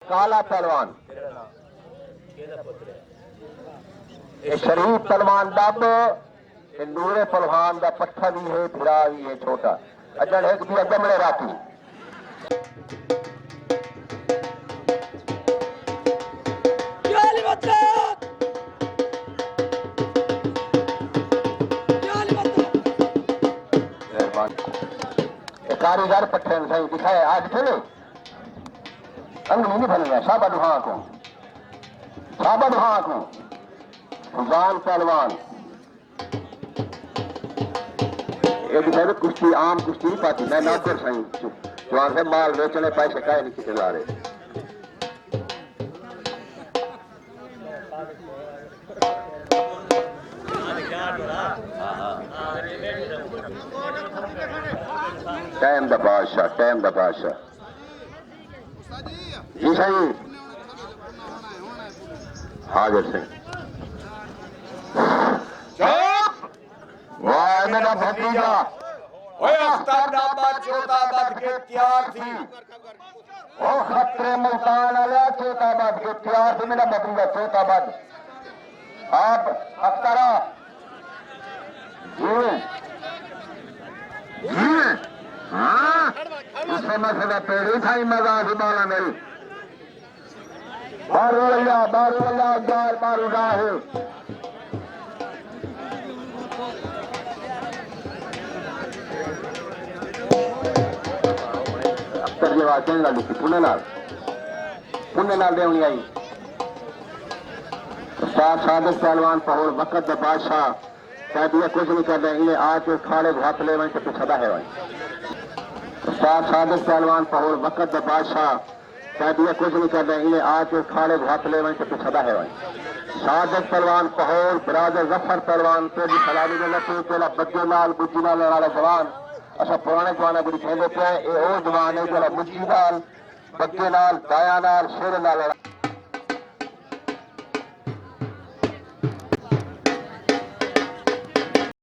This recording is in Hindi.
काला पहलवान शरीफ पहलवान डब नूरे पहलवान का पट्ठा भी है, फिरा भी है छोटा अजन एक भी अजमड़े राती कारीगर पट्टे सही दिखाए आज चले अंगनी नहीं भलेगा शाबा दुहा को फुजान पहलवान ये दिखाए कुश्ती आम कुश्ती नहीं पाती मैं नागर सही जवान से माल बेचने पैसे काहे नहीं किसे ला रहे टाइम द बादशाह जी सही हाजिर सिंह वाह मेरा भतीजा चोताबाद के तैयार थी वो खतरे मुल्तान वाला चोताबाद के तैयार थी मेरा भतीजा चोताबाद आप अख्तरा इसे मसला पेड़ी था मजा सुबाला मेरी बारू अल्लाह बारू राहु अख्तर जी आवाज कहने लगी थी पुणे नाल देवनी आई उस्ताद सादिक पहलवान पहोर वक़्त बादशाह कैदिया कुछ नहीं कर रहे इन्हें आज खाले हाथ ले वहीं तो सदा है वहीं उस्ताद सादिक पहलवान पहोर वक़्त बादशाह कैदिया कुछ नहीं कर रहे इन्हें आज खाले हाथ ले वहीं तो सदा है वहीं सादिक पहलवान पहोर बिरादर जफर पहलवान तेजी सलामी ने लपे तेला बच्चे नाल बुज्जी नाल वाला जवान अच्छा पुराने जवाना बुरी कहते पे ये ओ जवान है जो बुज्जी नाल बच्चे नाल दाया नाल शेर नाल